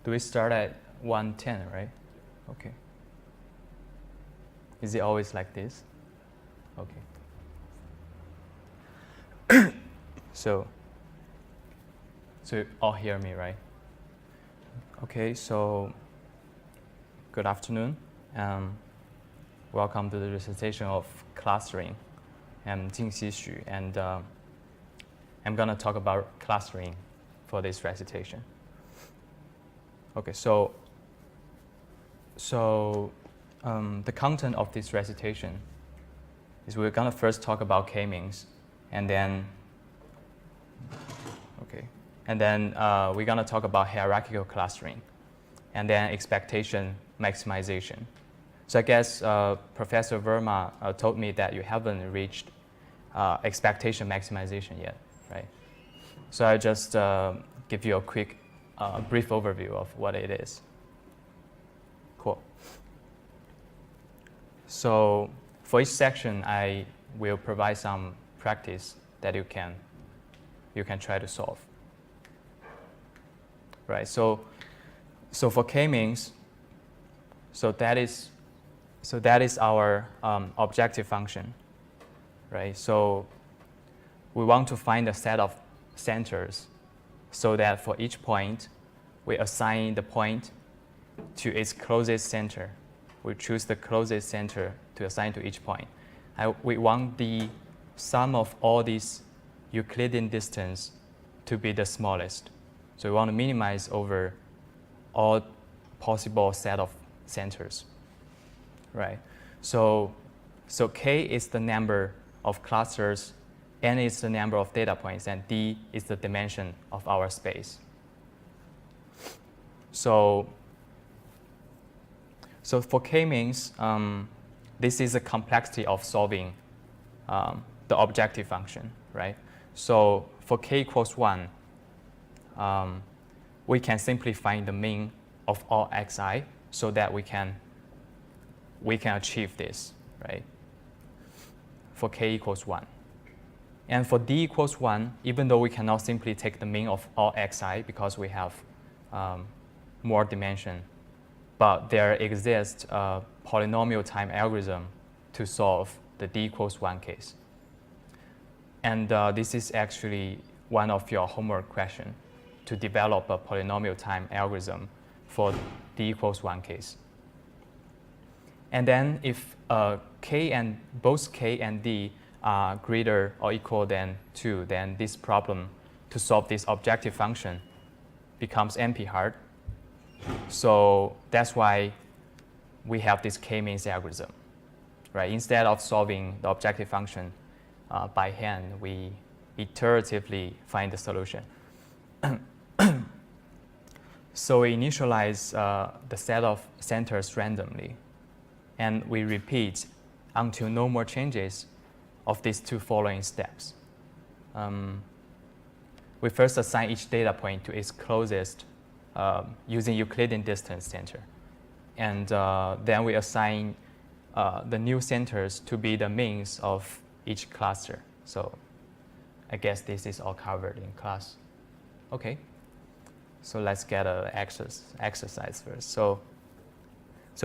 Do we start at 110, right? Okay. Is it always like this? Okay. So you all hear me, right? Okay, so good afternoon. Welcome to the recitation of clustering. I'm Jingxi Xu, and I'm going to talk about clustering for this recitation. Okay, so the content of this recitation is we're going to first talk about k-means, and then we're going to talk about hierarchical clustering, and then expectation maximization. So I guess Professor Verma told me that you haven't reached expectation maximization yet, right? So I'll just give you a quick, brief overview of what it is. Cool. So for each section, I will provide some practice that you can try to solve. Right. So for k-means, so that is our objective function, right? So we want to find a set of centers, so that for each point, we assign the point to its closest center. We choose the closest center to assign to each point. We want the sum of all these Euclidean distance to be the smallest. So we want to minimize over all possible set of centers, right? So K is the number of clusters, N is the number of data points, and D is the dimension of our space. So for k-means, this is the complexity of solving the objective function, right? So for k equals 1, we can simply find the mean of all xi so that we can achieve this, right? For k equals 1. And for d equals 1, even though we cannot simply take the mean of all xi because we have more dimension, but there exists a polynomial time algorithm to solve the d equals 1 case. And this is actually one of your homework questions, to develop a polynomial time algorithm for d equals 1 case. And then if both k and d are greater or equal than 2, then this problem to solve this objective function becomes NP-hard. So that's why we have this k-means algorithm, right? Instead of solving the objective function by hand, we iteratively find the solution. So we initialize the set of centers randomly, and we repeat until no more changes of these two following steps. We first assign each data point to its closest using Euclidean distance center. And then we assign the new centers to be the means of each cluster. So I guess this is all covered in class. Okay, so let's get an exercise first. So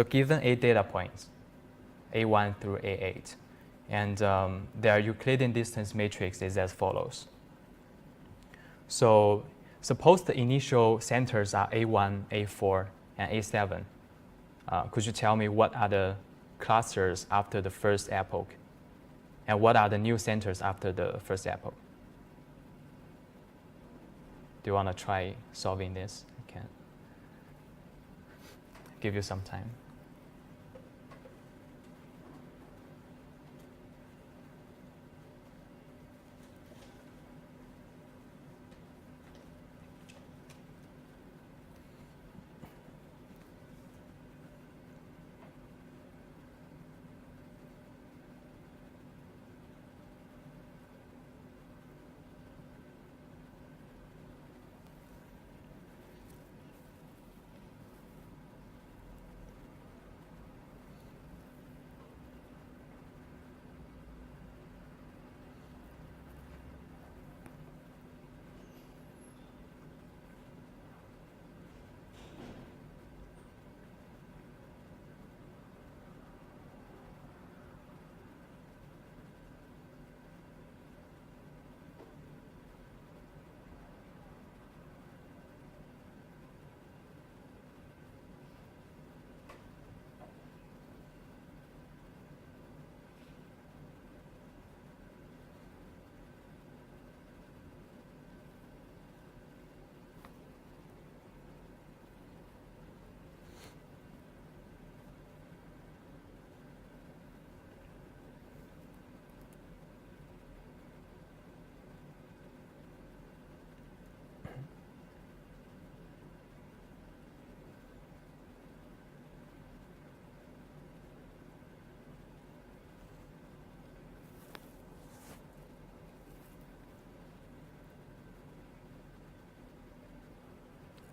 given 8 data points, A1 through A8, and their Euclidean distance matrix is as follows. So suppose the initial centers are A1, A4, and A7. Could you tell me what are the clusters after the first epoch? And what are the new centers after the first epoch? Do you want to try solving this? I can give you some time.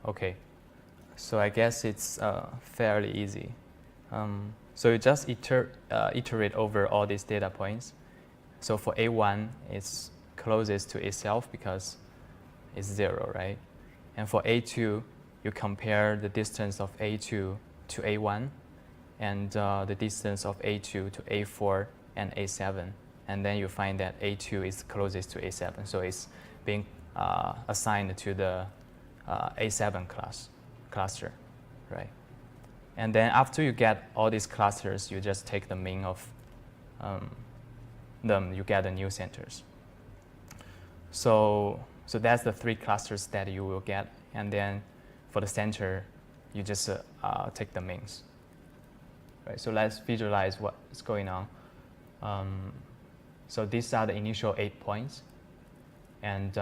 Okay, so I guess it's fairly easy. So you just iterate over all these data points. So for A1, it's closest to itself because it's 0, right? And for A2, you compare the distance of A2 to A1 and the distance of A2 to A4 and A7. And then you find that A2 is closest to A7. So it's being assigned to the A7 cluster, right? And then after you get all these clusters, you just take the mean of them, you get the new centers. So that's the 3 clusters that you will get. And then for the center, you just take the means. Right, so let's visualize what's going on. So these are the initial 8 points. And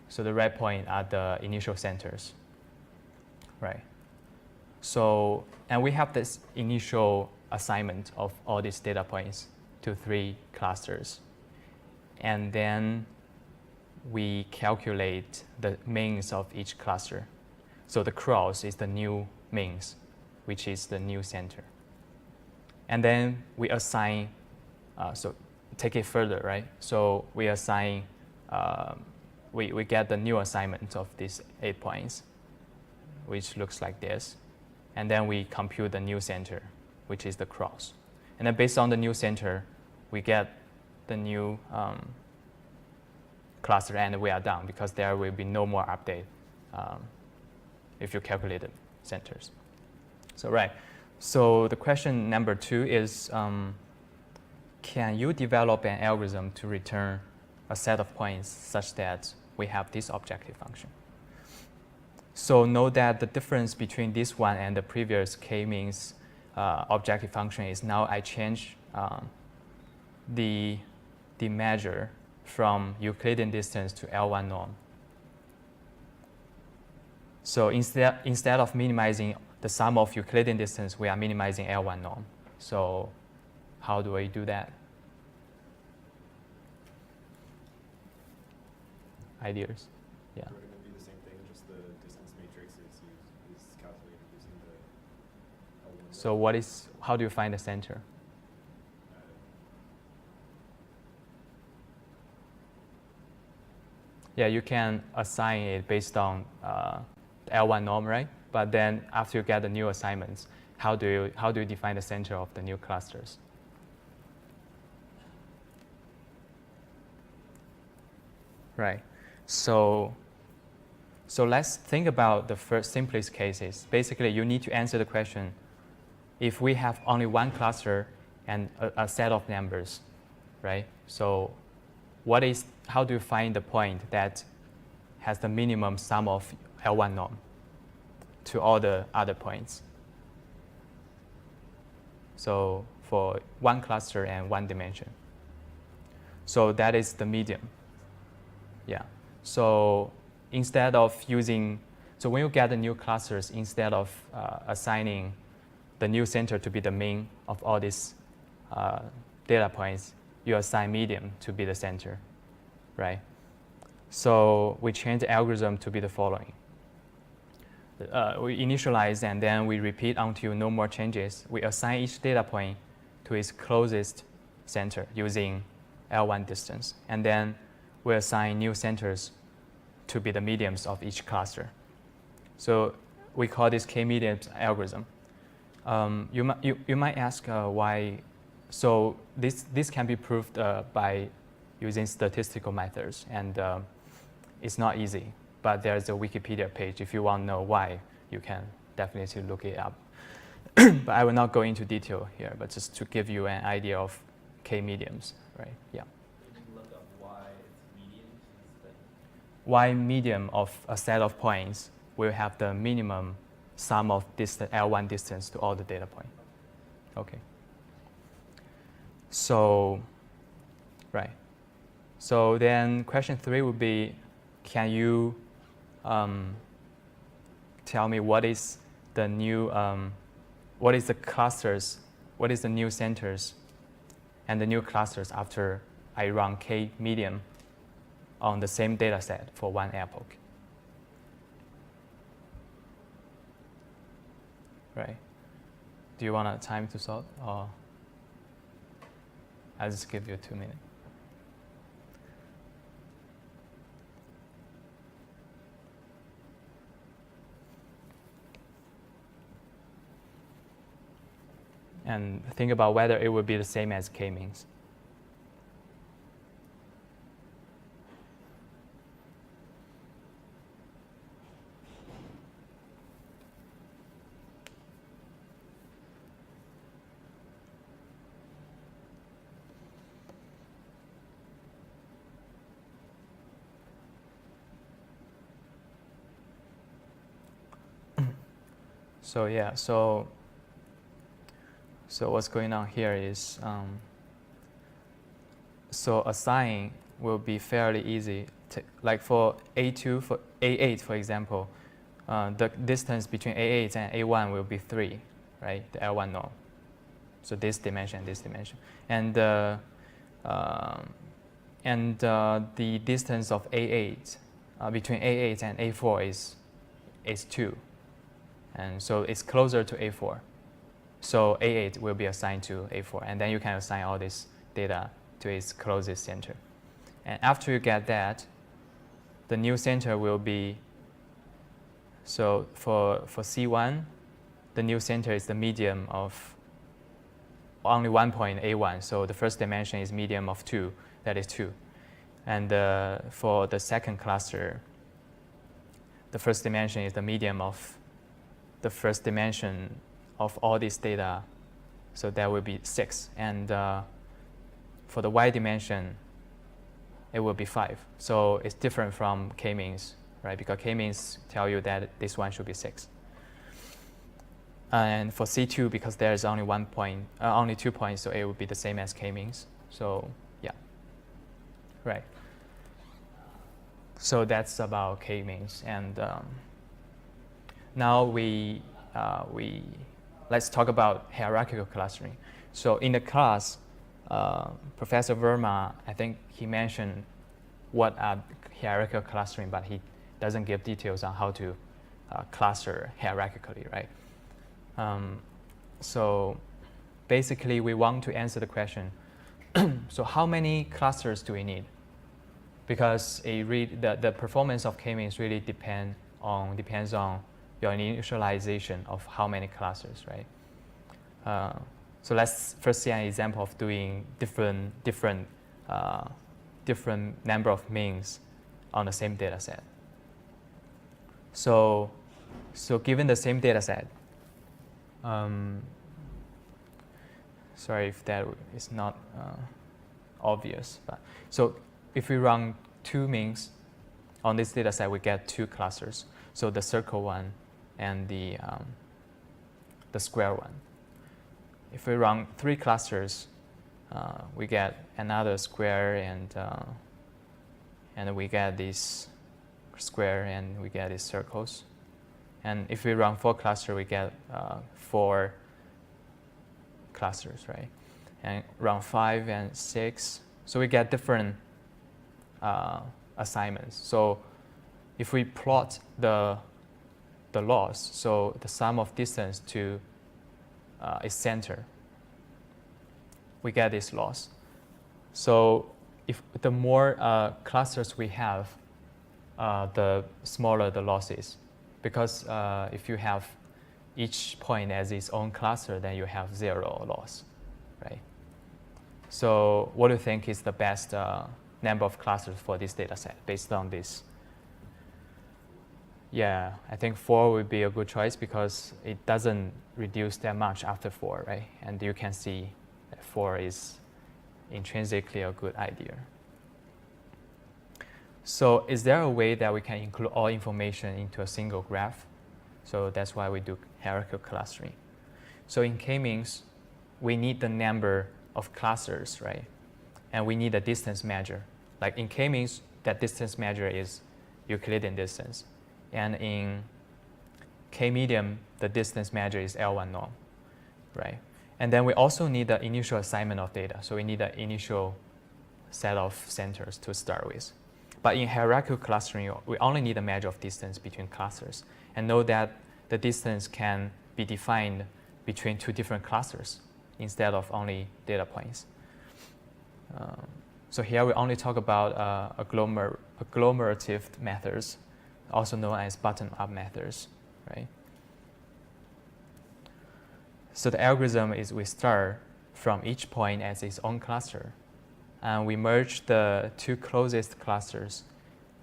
so the red point are the initial centers. Right. So, and we have this initial assignment of all these data points to 3 clusters. And then we calculate the means of each cluster. So the cross is the new means, which is the new center. And then we assign, so take it further, right? So we assign, we get the new assignment of these 8 points, which looks like this. And then we compute the new center, which is the cross. And then based on the new center, we get the new cluster, and we are done because there will be no more update if you calculate the centers. So right, so the question number 2 is, can you develop an algorithm to return a set of points such that we have this objective function? So note that the difference between this one and the previous k-means objective function is now I change the measure from Euclidean distance to L1 norm. So instead of minimizing the sum of Euclidean distance, we are minimizing L1 norm. So how do we do that? Ideas? Yeah. We're going to do the same thing, just the distance matrix is calculated using the L1. So how do you find the center? Yeah, you can assign it based on the L1 norm, right? But then after you get the new assignments, how do you define the center of the new clusters? Right. So let's think about the first simplest cases. Basically, you need to answer the question, if we have only one cluster and a set of numbers, right? So how do you find the point that has the minimum sum of L1 norm to all the other points? So for one cluster and one dimension. So that is the medium. Yeah. So instead of so when you get the new clusters, instead of assigning the new center to be the mean of all these data points, you assign medium to be the center, right? So we change the algorithm to be the following. We initialize and then we repeat until no more changes. We assign each data point to its closest center using L1 distance. And then we assign new centers to be the mediums of each cluster. So we call this k-mediums algorithm. You might ask why. So this can be proved by using statistical methods, and it's not easy. But there's a Wikipedia page. If you want to know why, you can definitely look it up. But I will not go into detail here, but just to give you an idea of k-mediums, right? Yeah. You can look up why it's mediums instead. Why medium of a set of points will have the minimum sum of L1 distance to all the data points. Okay. So, right. So then question 3 would be, can you tell me what is the new, what is the clusters, what is the new centers and the new clusters after I run k-medium on the same data set for one epoch? right? Do you want time to solve, or I'll just give you 2 minutes? And think about whether it would be the same as k-means. So yeah, so what's going on here is, so a sign will be fairly easy. Like for A2, for A8, for example, the distance between A8 and A1 will be 3, right? The L1 norm. So this dimension, and the distance of A8 between A8 and A4 is 2. And so it's closer to A4. So A8 will be assigned to A4. And then you can assign all this data to its closest center. And after you get that, the new center will be, so for C1, the new center is the medium of only one point, A1. So the first dimension is medium of 2, that is 2. And for the second cluster, the first dimension is the medium of the first dimension of all this data, so that will be 6. And for the y dimension, it will be 5. So it's different from k-means, right? Because k-means tell you that this one should be 6. And for C2, because there is only 1 point, only 2 points, so it will be the same as k-means. So yeah, right. So that's about k-means. And now let's talk about hierarchical clustering. So in the class, Professor Verma, I think he mentioned what are hierarchical clustering, but he doesn't give details on how to cluster hierarchically, right? So basically, we want to answer the question, so how many clusters do we need? Because the performance of k-means really depends on your initialization of how many clusters, right? So let's first see an example of doing different number of means on the same data set. So given the same data set, sorry if that is not obvious, but so if we run 2 means on this data set, we get 2 clusters. So the circle one and the square one. If we run 3 clusters, we get another square, and we get this square, and we get these circles. And if we run 4 clusters, we get 4 clusters, right? And run 5 and 6, so we get different assignments. So if we plot the loss, so the sum of distance to its center, we get this loss. So if the more clusters we have, the smaller the loss is. Because if you have each point as its own cluster, then you have 0 loss, right? So what do you think is the best number of clusters for this data set based on this? Yeah, I think 4 would be a good choice because it doesn't reduce that much after 4, right? And you can see that 4 is intrinsically a good idea. So is there a way that we can include all information into a single graph? So that's why we do hierarchical clustering. So in k-means, we need the number of clusters, right? And we need a distance measure. Like in k-means, that distance measure is Euclidean distance. And in k-medium, the distance measure is L1 norm, right? And then we also need the initial assignment of data. So we need the initial set of centers to start with. But in hierarchical clustering, we only need a measure of distance between clusters. And know that the distance can be defined between two different clusters instead of only data points. So here we only talk about agglomerative methods, also known as bottom-up methods, right? So the algorithm is we start from each point as its own cluster, and we merge the two closest clusters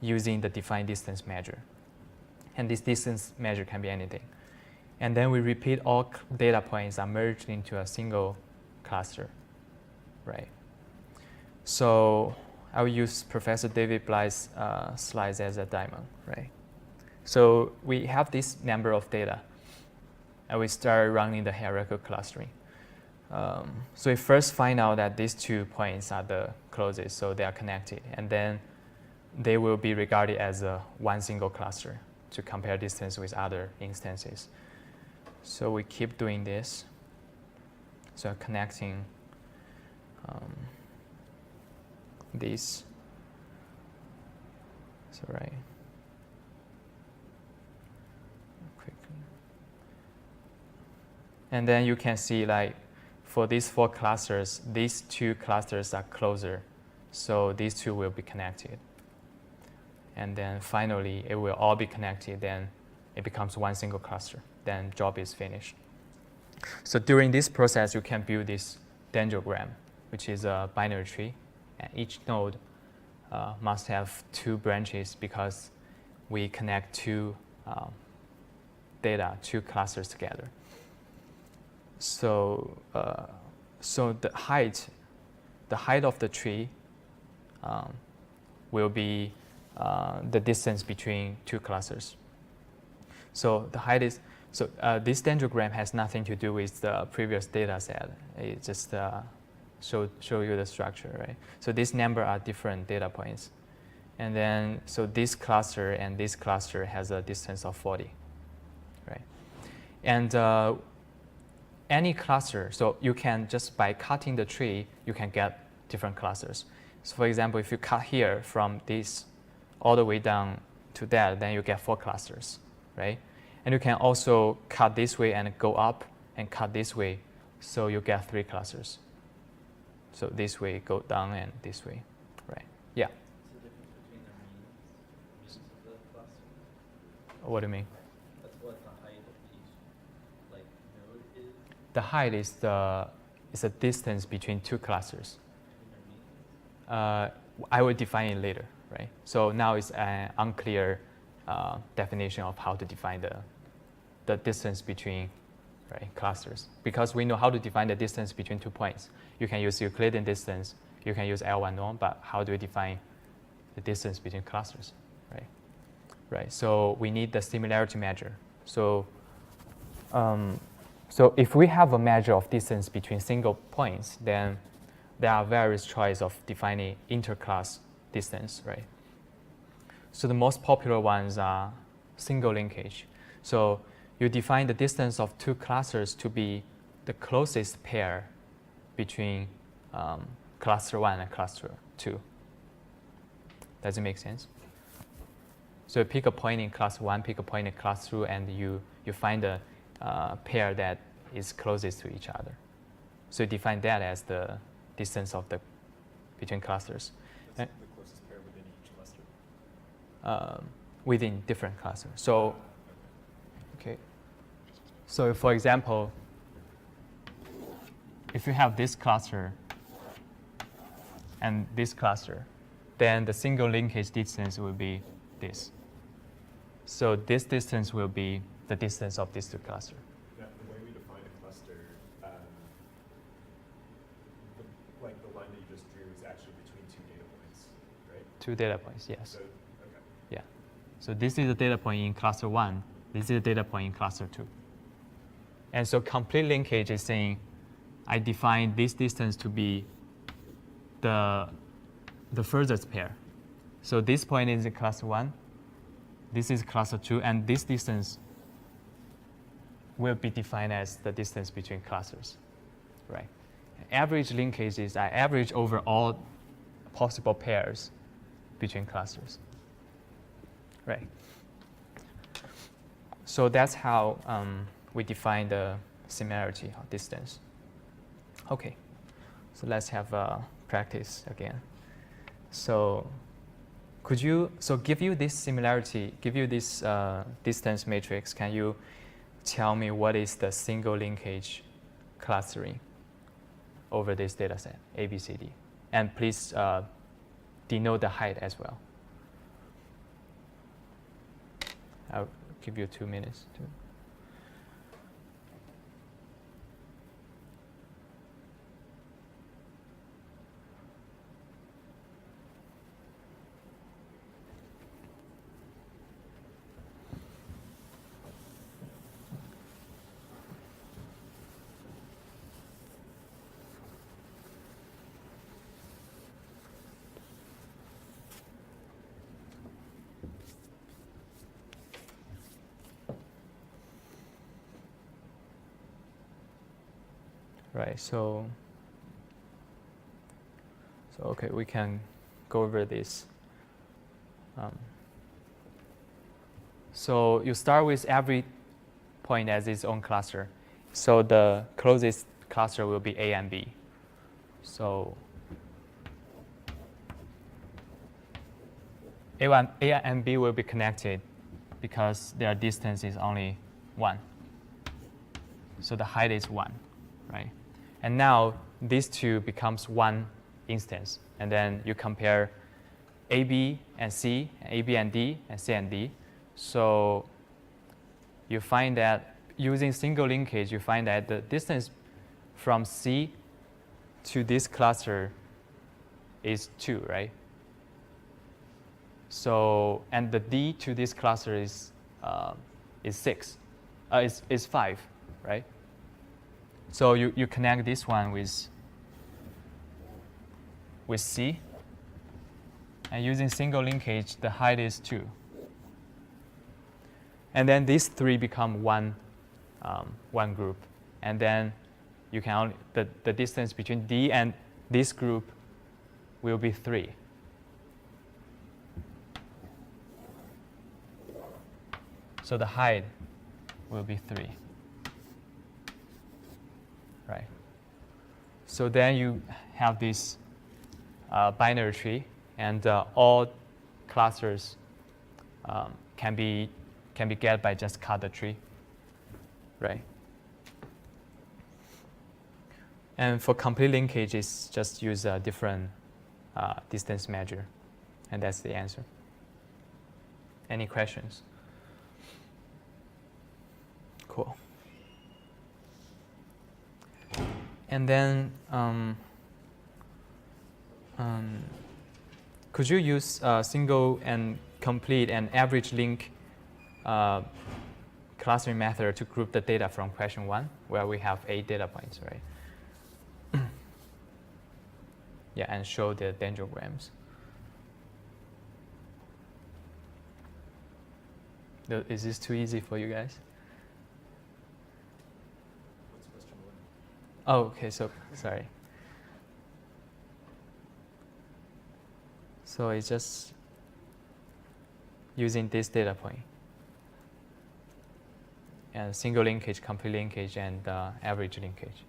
using the defined distance measure. And this distance measure can be anything. And then we repeat all data points are merged into a single cluster, right? So I will use Professor David Blythe's slides as a demo, right? So we have this number of data, and we start running the hierarchical clustering. So we first find out that these 2 points are the closest, so they are connected, and then they will be regarded as one single cluster to compare distance with other instances. So we keep doing this. So connecting these. So right. Quickly. And then you can see, like, for these 4 clusters, these 2 clusters are closer. So these 2 will be connected. And then finally, it will all be connected. Then it becomes one single cluster. Then job is finished. So during this process, you can build this dendrogram, which is a binary tree. And each node must have 2 branches because we connect 2 clusters together. So so the height of the tree will be the distance between 2 clusters. So the height is, so this dendrogram has nothing to do with the previous data set. It just show you the structure, right? So this number are different data points. And then, so this cluster and this cluster has a distance of 40, right? And any cluster, so you can just by cutting the tree, you can get different clusters. So for example, if you cut here from this all the way down to that, then you get 4 clusters, right? And you can also cut this way and go up and cut this way, so you get 3 clusters. So this way go down and this way, right? Yeah. What's the difference between the means of the cluster? What do you mean? That's what the height of each node is. The height is the distance between 2 clusters. Between their means. I will define it later, right? So now it's an unclear definition of how to define the distance between clusters, because we know how to define the distance between 2 points. You can use Euclidean distance, you can use L1 norm, but how do we define the distance between clusters, right? Right. So we need the similarity measure. So so if we have a measure of distance between single points, then there are various choices of defining interclass distance, right? So the most popular ones are single linkage. So you define the distance of 2 clusters to be the closest pair between cluster 1 and cluster 2. Does it make sense? So you pick a point in cluster 1, pick a point in cluster 2, and you find a pair that is closest to each other. So you define that as the distance of between clusters. That's the closest pair within each cluster. Within different clusters. So, okay. So for example, if you have this cluster and this cluster, then the single linkage distance will be this. So this distance will be the distance of these 2 clusters. Now, the way we define a cluster, like the line that you just drew is actually between 2 data points, right? 2 data points, yes. So, okay. Yeah. So this is a data point in cluster 1. This is a data point in cluster 2. And so complete linkage is saying I define this distance to be the furthest pair. So this point is in cluster 1. This is cluster 2. And this distance will be defined as the distance between clusters, right? Average linkage is I average over all possible pairs between clusters, right? So that's how we define the similarity or distance. Okay, so let's have practice again. So could you, so give you this similarity, give you this distance matrix, can you tell me what is the single linkage clustering over this data set, A, B, C, D? And please denote the height as well. I'll give you 2 minutes to. Right, so okay, we can go over this. So you start with every point as its own cluster. So the closest cluster will be A and B. So A and B will be connected because their distance is only 1. So the height is 1, right? And now these two becomes one instance. And then you compare AB and C, AB and D, and C and D. So you find that using single linkage, you find that the distance from C to this cluster is 2, right? So, and the D to this cluster is 6, is 5, right? So you connect this one with C, and using single linkage, the height is 2. And then these 3 become one group, and then you can only, the distance between D and this group will be 3. So the height will be 3. Right. So then you have this binary tree, and all clusters can be get by just cut the tree, right? And for complete linkage, it's just use a different distance measure, and that's the answer. Any questions? Cool. And then could you use single and complete and average link clustering method to group the data from question 1, where we have 8 data points, right? Yeah, and show the dendrograms. Is this too easy for you guys? What's question 1? Oh, okay, so sorry. So it's just using this data point. And single linkage, complete linkage, and average linkage.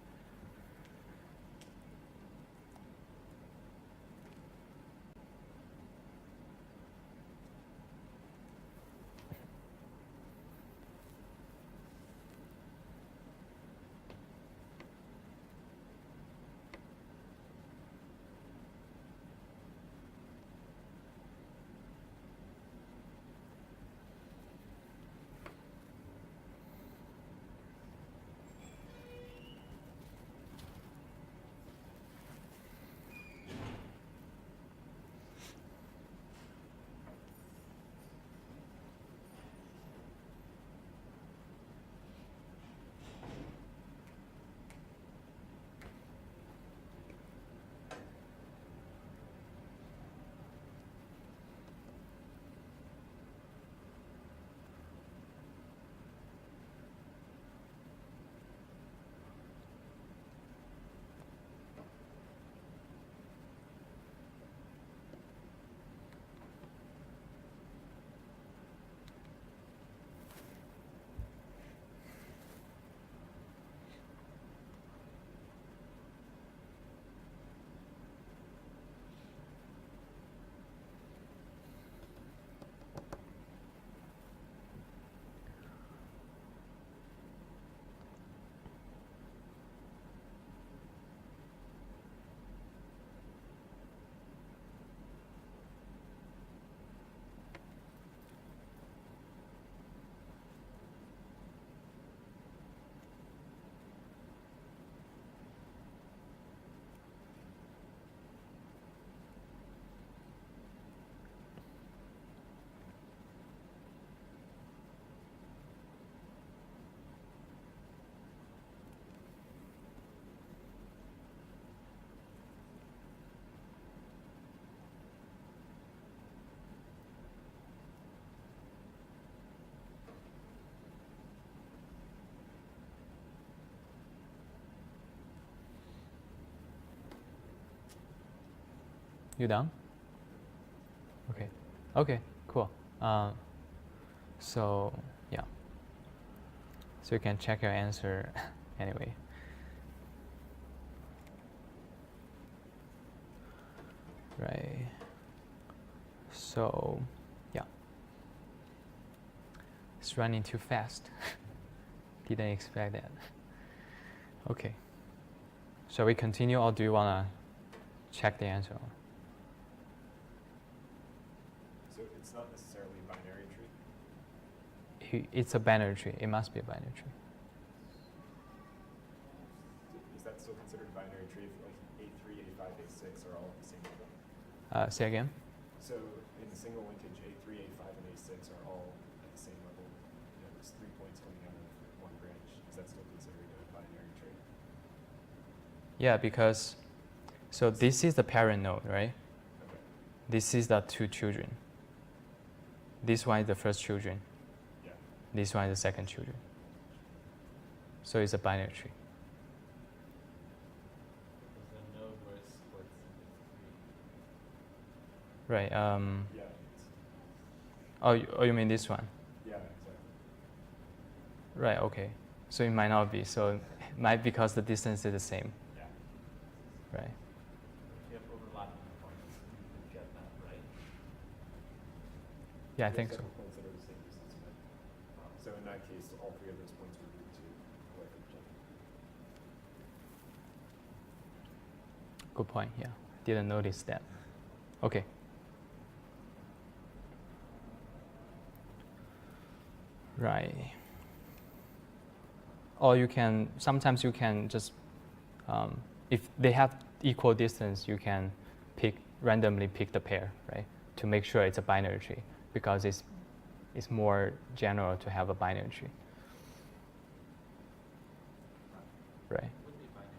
You done? Okay. Okay, cool. So, yeah. So you can check your answer anyway. Right. So, yeah. It's running too fast. Didn't expect that. Okay. Shall we continue, or do you want to check the answer? So it's not necessarily a binary tree? It's a binary tree. It must be a binary tree. Is that still considered a binary tree if like A3, A5, A6 are all at the same level? Say again? So in the single linkage, A3, A5, and A6 are all at the same level. You know, there's 3 points coming out of one branch. Is that still considered a binary tree? Yeah, because, so this is the parent node, right? Okay. This is the two children. This one is the first children. Yeah. This one is the second children. So it's a binary tree. Because the node where it splits into Right. Yeah. Oh, you mean this one? Yeah, exactly. Right, okay. So it might not be. So it might because the distance is the same. Yeah. Right. If you have overlapping points, you could get that, right? Yeah, I think so. Several points that are the same distance, but, so in that case, all three of those points would move to away from each other. Good point, yeah. Didn't notice that. Okay. Right. Or you can, sometimes you can just, if they have equal distance, you can randomly pick the pair, right? To make sure it's a binary tree, because it's more general to have a binary tree. Right. It would be binary.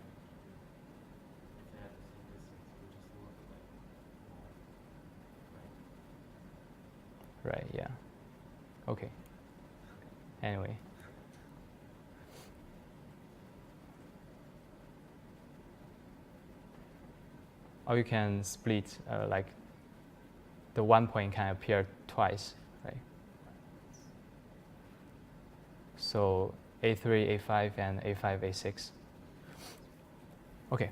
If they had the same distance, it would just look like more, right? Right, yeah. Okay. Anyway. Or you can split, like the 1 point can appear twice, right? So A3, A5, and A5, A6. Okay.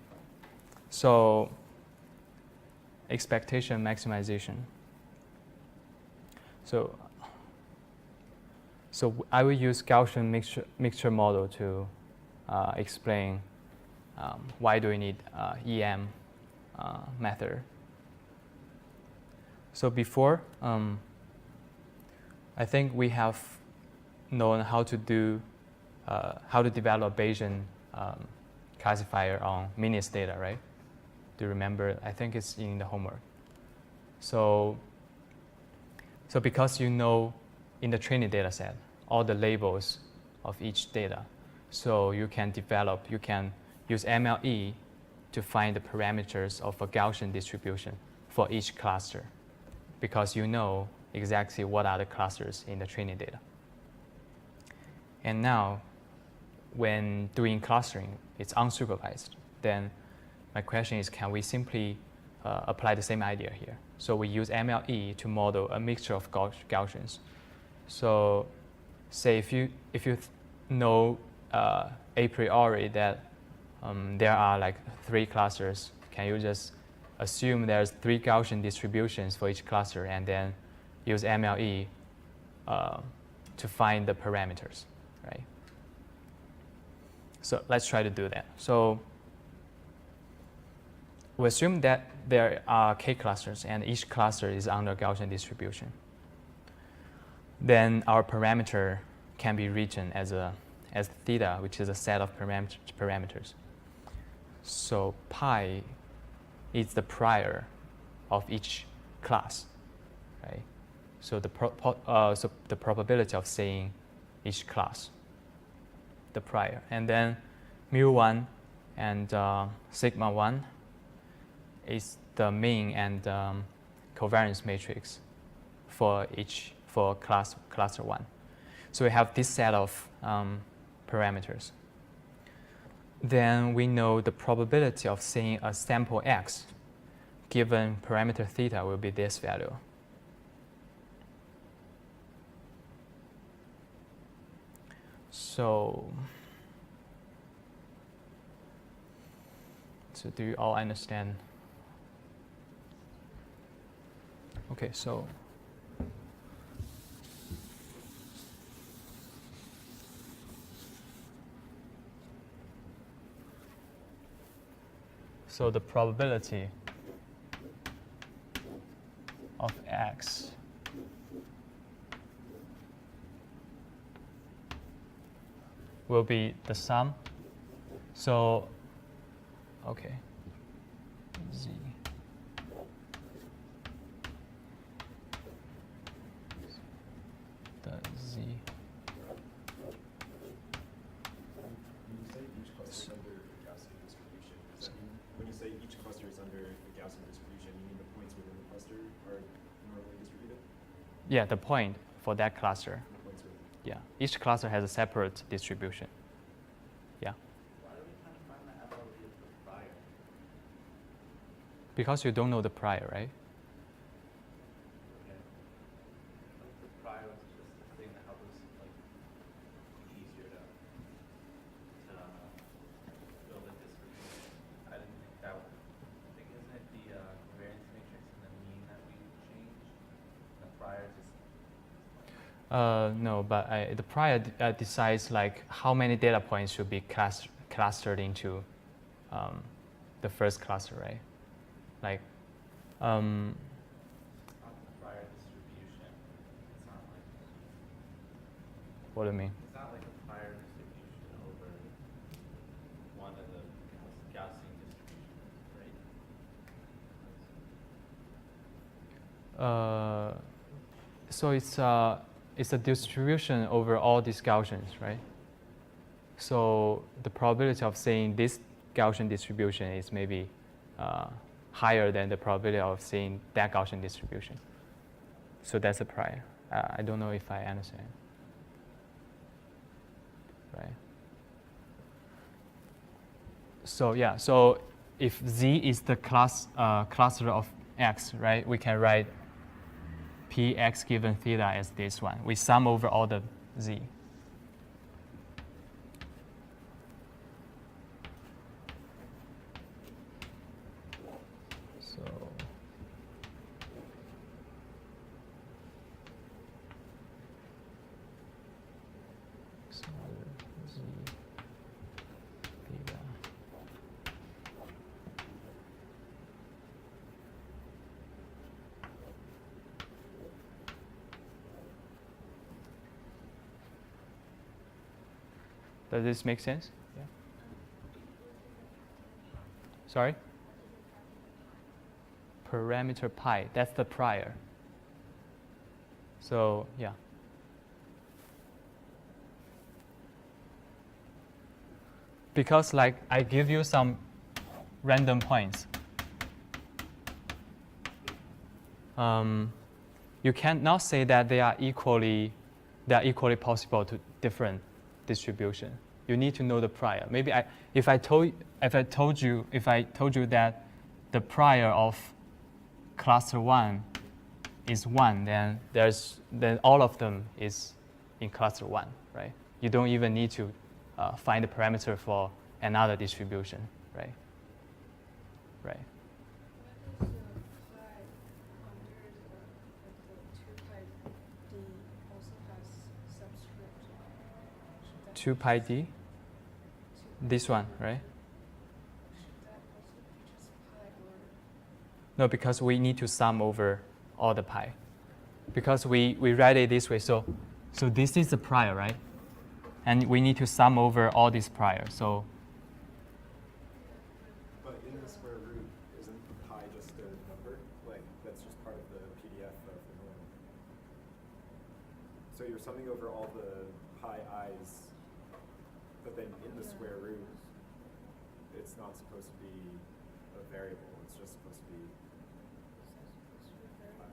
So expectation maximization. So I will use Gaussian mixture model to explain why do we need EM method. So before, I think we have known how to develop Bayesian classifier on Mini's data, right? Do you remember? I think it's in the homework. So because you know in the training data set all the labels of each data, so you can use MLE to find the parameters of a Gaussian distribution for each cluster, because you know exactly what are the clusters in the training data. And now, when doing clustering, it's unsupervised. Then my question is, can we simply apply the same idea here? So we use MLE to model a mixture of Gaussians. So say if you know a priori that there are like 3 clusters, can you just assume there's 3 Gaussian distributions for each cluster and then use MLE to find the parameters, right? So let's try to do that. So we assume that there are K clusters and each cluster is under Gaussian distribution. Then our parameter can be written as theta, which is a set of parameters. So pi is the prior of each class, right? So the probability of seeing each class, the prior, and then mu1 and sigma 1 is the mean and covariance matrix for cluster 1. So we have this set of parameters. Then we know the probability of seeing a sample X given parameter theta will be this value. So do you all understand? Okay, so the probability of x will be the sum. So, okay, z. The z. When you say each cluster is under a Gaussian distribution, does that mean when you say each cluster is under a Gaussian distribution, you mean the points within the cluster are normally distributed? Yeah, the point for that cluster. The points within. Yeah, each cluster has a separate distribution. Yeah. Why are we trying to find the probability of the prior? Because you don't know the prior, right? Okay. Like the prior was just the thing that helped us like be easier to build a distribution. I didn't think that was. I think isn't it the variance matrix and the mean that we changed? The prior just. No, but the prior decides like how many data points should be clustered into the first cluster, right? Like, It's not the prior distribution. It's not like. what do you mean? It's not like a prior distribution over one of the Gaussian distributions, right? So it's a distribution over all these Gaussians, right? So the probability of seeing this Gaussian distribution is maybe higher than the probability of seeing that Gaussian distribution. So that's a prior. I don't know if I understand. Right. So yeah, so if Z is the cluster of X, right, we can write Px given theta as this one. We sum over all the Z. So Z theta. Does this make sense? Yeah. Sorry? Parameter pi, that's the prior. So, yeah. Because like I give you some random points. You cannot say that they are equally possible to different distribution. You need to know the prior. Maybe if I told you that the prior of cluster 1 is 1, then all of them is in cluster 1, right? You don't even need to find the parameter for another distribution, right? Right. What is the pi under the 2 pi d also has subscript? Should that 2 pi d, this one, right? Should that also be just pi or? No, because we need to sum over all the pi. Because we write it this way, so this is the prior, right? And we need to sum over all these prior. So But in the square root, isn't pi just a number? Like, that's just part of the PDF of the norm. So you're summing over all the pi i's, but then in the square root, it's not supposed to be a variable. It's just supposed to be pi.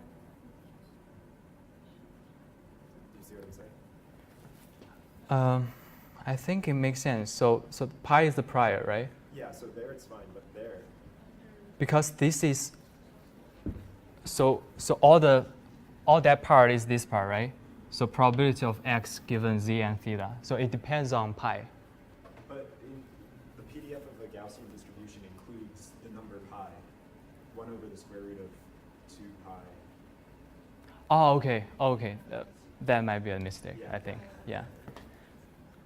Do you see what I'm saying? I think it makes sense. So pi is the prior, right? Yeah, so there it's fine, but there. Because this is so all that part is this part, right? So probability of x given z and theta. So it depends on pi. But in the PDF of the Gaussian distribution includes the number pi, 1 over the square root of 2 pi. Oh, okay. Oh, okay. That might be a mistake, Yeah. I think. Yeah.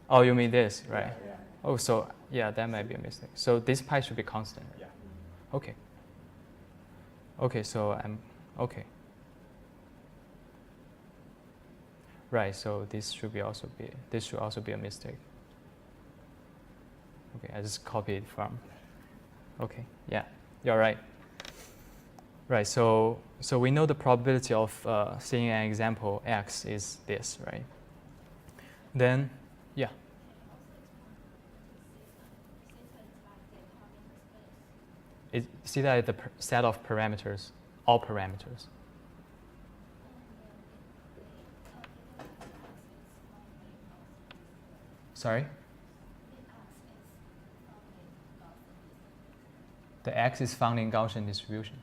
Oh, you mean this, right? Yeah. Oh, so yeah, that might be a mistake. So this pi should be constant. Yeah. Okay. Okay, so I'm okay. Right. So this should also be a mistake. Okay, I just copied it from. Okay. Yeah, you're right. Right. So we know the probability of seeing an example x is this, right? Then, yeah. Theta is the set of parameters, all parameters. Sorry? The x is found in Gaussian distribution.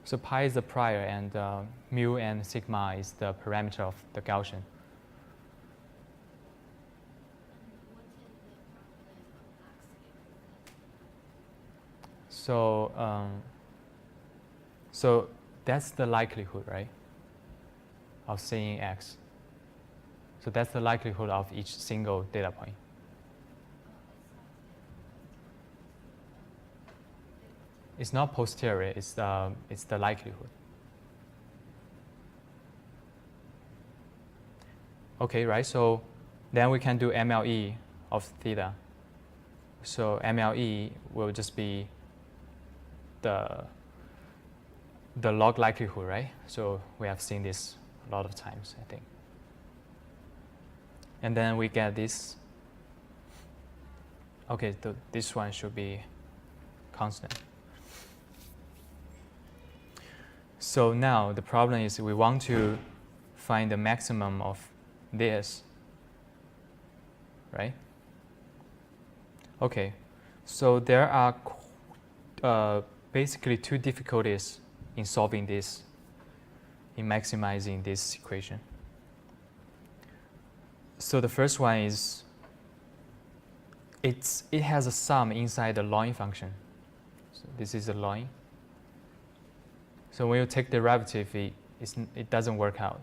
So pi is the prior, and mu and sigma is the parameter of the Gaussian. So that's the likelihood, right, of seeing x. So that's the likelihood of each single data point. It's not posterior, it's the likelihood. Okay, right, so then we can do MLE of theta. So MLE will just be the log likelihood, right? So we have seen this a lot of times, I think. And then we get this. Okay, this one should be constant. So now the problem is we want to find the maximum of this, right? Okay, so there are basically two difficulties in solving this, in maximizing this equation. So the first one is it has a sum inside the line function. So this is a line. So when you take derivative, it doesn't work out.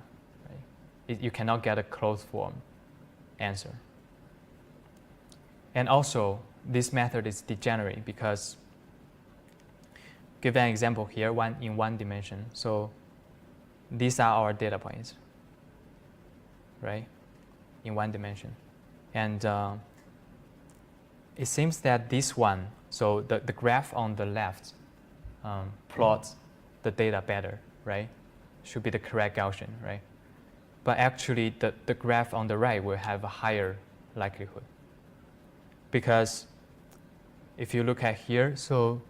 Right? You cannot get a closed form answer. And also, this method is degenerate because, give an example here, in one dimension. So these are our data points, right, in one dimension. And it seems that this one, so the graph on the left plots the data better, right? Should be the correct Gaussian, right? But actually, the graph on the right will have a higher likelihood. Because if you look at here, so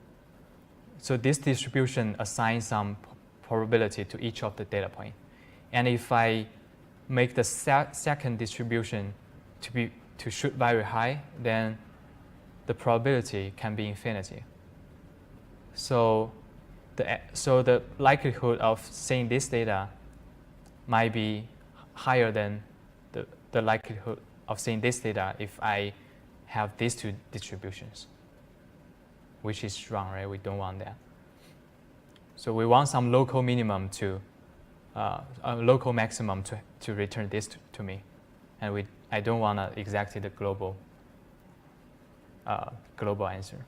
this distribution assigns some probability to each of the data point. And if I make the second distribution to shoot very high, then the probability can be infinity. So the likelihood of seeing this data might be higher than the likelihood of seeing this data if I have these two distributions, which is wrong, right? We don't want that. So we want some local minimum a local maximum to return this to me, and I don't want exactly the global answer.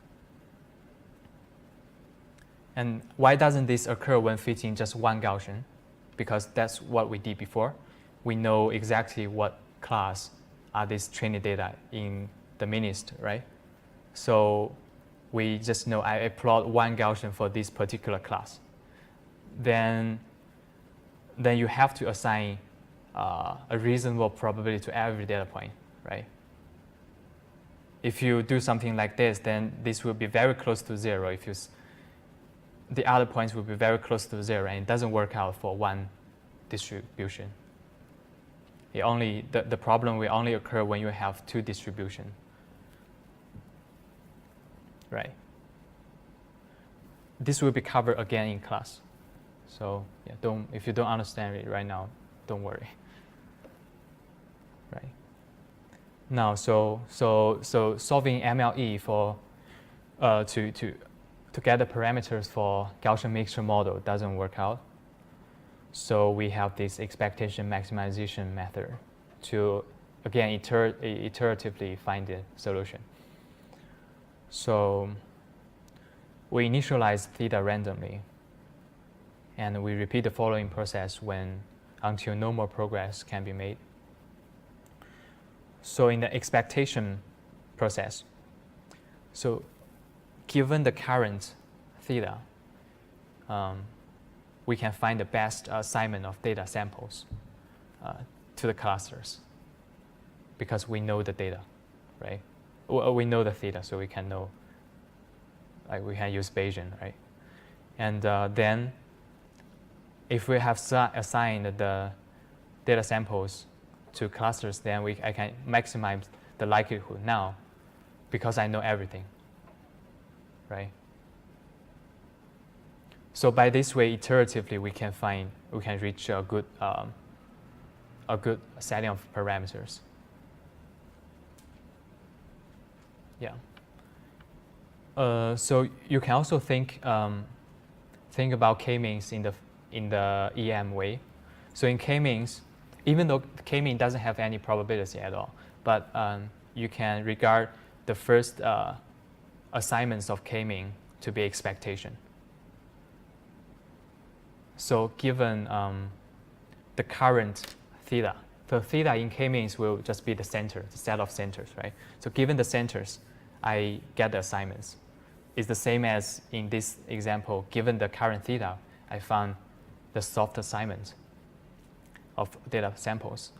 And why doesn't this occur when fitting just one Gaussian? Because that's what we did before. We know exactly what class are these training data in the MNIST, right? So we just know I plot one Gaussian for this particular class. Then you have to assign a reasonable probability to every data point, right? If you do something like this, then this will be very close to zero. The other points will be very close to zero, and it doesn't work out for one distribution. The problem will only occur when you have two distribution. Right. This will be covered again in class. So yeah, if you don't understand it right now, don't worry. Right. Now, so solving MLE for to get the parameters for Gaussian mixture model doesn't work out. So we have this expectation maximization method to again iteratively find the solution. So we initialize theta randomly, and we repeat the following process until no more progress can be made. So in the expectation process, so given the current theta, we can find the best assignment of data samples to the clusters because we know the data, right? We know the theta, so we can know, like we can use Bayesian, right? And then if we have assigned the data samples to clusters, then I can maximize the likelihood now because I know everything, right? So by this way, iteratively, we can reach a good setting of parameters. Yeah. So you can also think about k-means in the EM way. So in k-means, even though k-mean doesn't have any probability at all, but you can regard the first assignments of k-mean to be expectation. So given the current theta, the theta in k-means will just be the center, the set of centers, right? So given the centers, I get the assignments. It's the same as in this example, given the current theta, I found the soft assignment of data samples.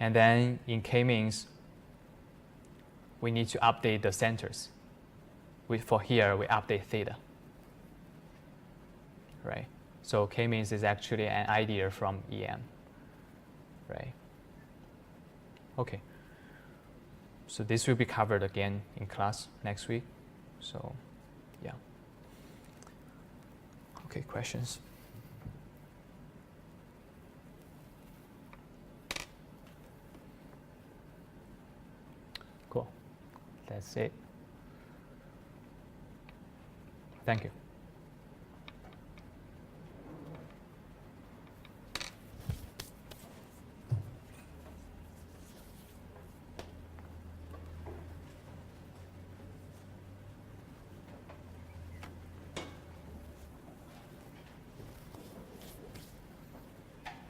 And then in k-means, we need to update the centers. For here, we update theta, right? So k-means is actually an idea from EM, right? Okay. So this will be covered again in class next week. So, yeah. Okay, questions? Cool. That's it. Thank you.